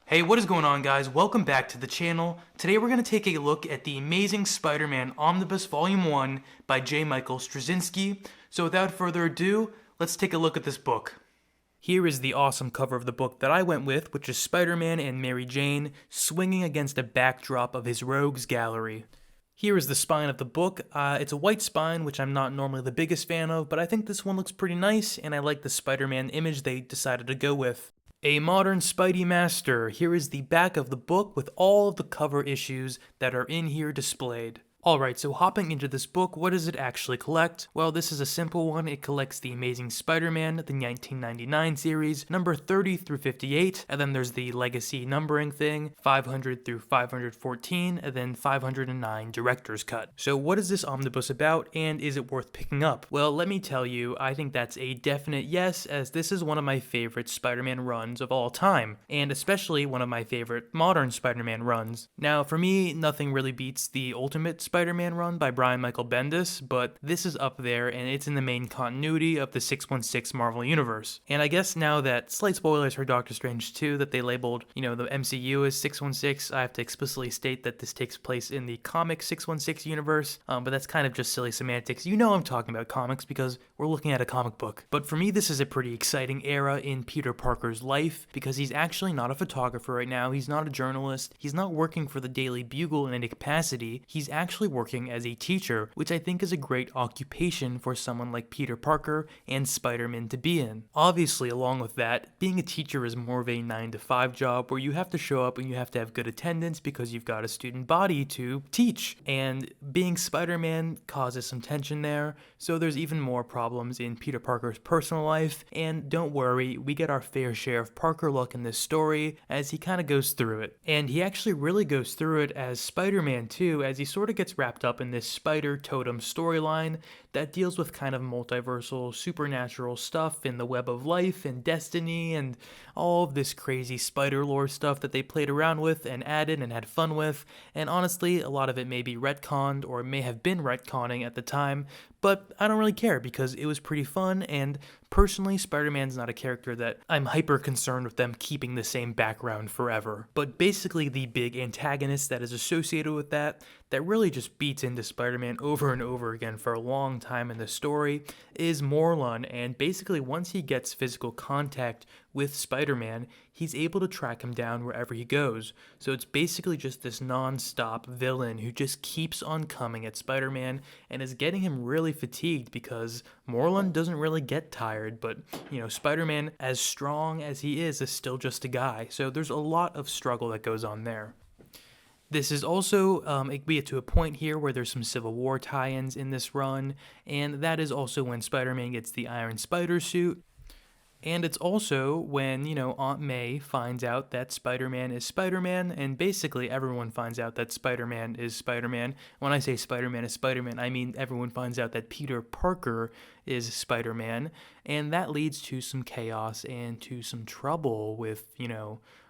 Hey, what is going on, guys? Welcome back to the channel. Today we're going to take a look at the Amazing Spider-Man Omnibus Volume 1 by J. Michael Straczynski. So without further ado, let's take a look at this book. Here is the awesome cover of the book that I went with, which is Spider-Man and Mary Jane swinging against a backdrop of his rogues gallery. Here is the spine of the book. It's a white spine, which I'm not normally the biggest fan of, but I think this one looks pretty nice, and I like the Spider-Man image they decided to go with. A modern Spidey master. Here is the back of the book with all of the cover issues that are in here displayed. Alright, so hopping into this book, what does it actually collect? Well, this is a simple one. It collects The Amazing Spider-Man, the 1999 series, number 30 through 58, and then there's the legacy numbering thing, 500 through 514, and then 509 director's cut. So what is this omnibus about, and is it worth picking up? Well, let me tell you, I think that's a definite yes, as this is one of my favorite Spider-Man runs of all time, and especially one of my favorite modern Spider-Man runs. Now, for me, nothing really beats the Ultimate Spider-Man run by Brian Michael Bendis, but this is up there and it's in the main continuity of the 616 Marvel Universe. And I guess now that, slight spoilers for Doctor Strange 2, that they labeled, the MCU as 616, I have to explicitly state that this takes place in the comic 616 universe, but that's kind of just silly semantics. You know I'm talking about comics because we're looking at a comic book. But for me, this is a pretty exciting era in Peter Parker's life because he's actually not a photographer right now, he's not a journalist, he's not working for the Daily Bugle in any capacity, he's actually working as a teacher, which I think is a great occupation for someone like Peter Parker and Spider-Man to be in. Obviously, along with that, being a teacher is more of a 9-to-5 job where you have to show up and you have to have good attendance because you've got a student body to teach. And being Spider-Man causes some tension there, so there's even more problems in Peter Parker's personal life, and don't worry, we get our fair share of Parker luck in this story as he kind of goes through it. And he actually really goes through it as Spider-Man too, as he sort of gets wrapped up in this spider totem storyline that deals with kind of multiversal, supernatural stuff in the web of life and destiny and all of this crazy spider lore stuff that they played around with and added and had fun with. And honestly, a lot of it may be retconned or may have been retconning at the time, but I don't really care because it was pretty fun, and personally, Spider-Man's not a character that I'm hyper concerned with them keeping the same background forever. But basically the big antagonist that is associated with that really just beats into Spider-Man over and over again for a long time in the story is Morlun, and basically once he gets physical contact with Spider-Man, he's able to track him down wherever he goes. So it's basically just this non-stop villain who just keeps on coming at Spider-Man and is getting him really fatigued because Morlun doesn't really get tired, but Spider-Man, as strong as he is still just a guy. So there's a lot of struggle that goes on there. This is also, we get to a point here where there's some Civil War tie-ins in this run, and that is also when Spider-Man gets the Iron Spider suit. And it's also when, Aunt May finds out that Spider-Man is Spider-Man, and basically everyone finds out that Spider-Man is Spider-Man. When I say Spider-Man is Spider-Man, I mean everyone finds out that Peter Parker is Spider-Man, and that leads to some chaos and to some trouble with,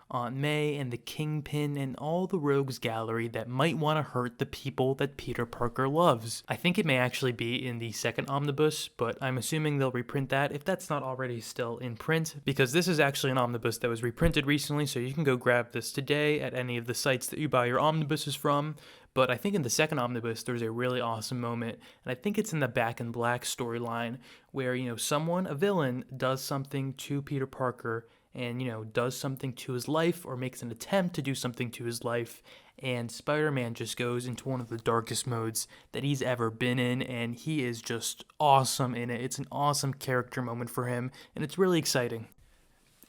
Aunt May and the Kingpin and all the rogues gallery that might want to hurt the people that Peter Parker loves. I think it may actually be in the second omnibus, but I'm assuming they'll reprint that if that's not already still in print, because this is actually an omnibus that was reprinted recently, so you can go grab this today at any of the sites that you buy your omnibuses from. But I think in the second omnibus, there's a really awesome moment, and I think it's in the Back in Black storyline, where, a villain, does something to Peter Parker, and, does something to his life or makes an attempt to do something to his life, and Spider-Man just goes into one of the darkest modes that he's ever been in, and he is just awesome in it. It's an awesome character moment for him, and it's really exciting.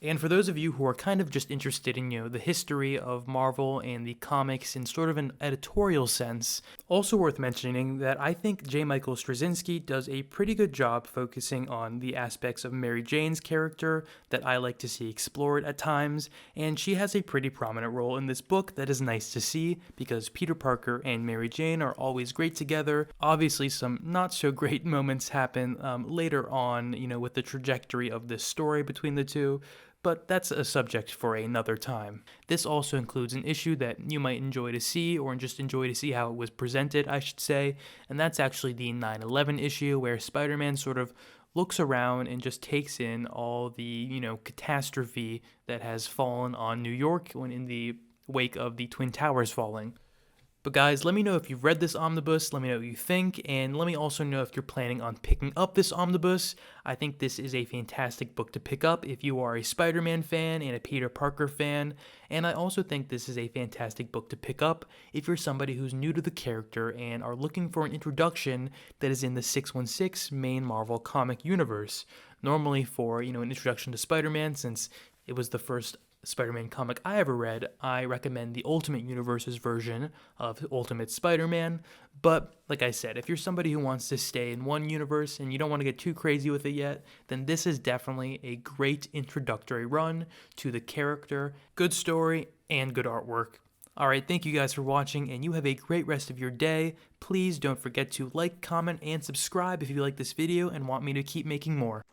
And for those of you who are kind of just interested in, the history of Marvel and the comics in sort of an editorial sense, also worth mentioning that I think J. Michael Straczynski does a pretty good job focusing on the aspects of Mary Jane's character that I like to see explored at times, and she has a pretty prominent role in this book that is nice to see because Peter Parker and Mary Jane are always great together. Obviously, some not so great moments happen later on, with the trajectory of this story between the two, but that's a subject for another time. This also includes an issue that you might enjoy to see, or just enjoy to see how it was presented, I should say, and that's actually the 9/11 issue, where Spider-Man sort of looks around and just takes in all the, catastrophe that has fallen on New York when in the wake of the Twin Towers falling. But guys, let me know if you've read this omnibus, let me know what you think, and let me also know if you're planning on picking up this omnibus. I think this is a fantastic book to pick up if you are a Spider-Man fan and a Peter Parker fan, and I also think this is a fantastic book to pick up if you're somebody who's new to the character and are looking for an introduction that is in the 616 main Marvel comic universe. Normally for, an introduction to Spider-Man, since it was the first Spider-Man comic I ever read, I recommend the Ultimate Universe's version of Ultimate Spider-Man. But like I said, if you're somebody who wants to stay in one universe and you don't want to get too crazy with it yet, then this is definitely a great introductory run to the character, good story, and good artwork. Alright, thank you guys for watching, and you have a great rest of your day. Please don't forget to like, comment, and subscribe if you like this video and want me to keep making more.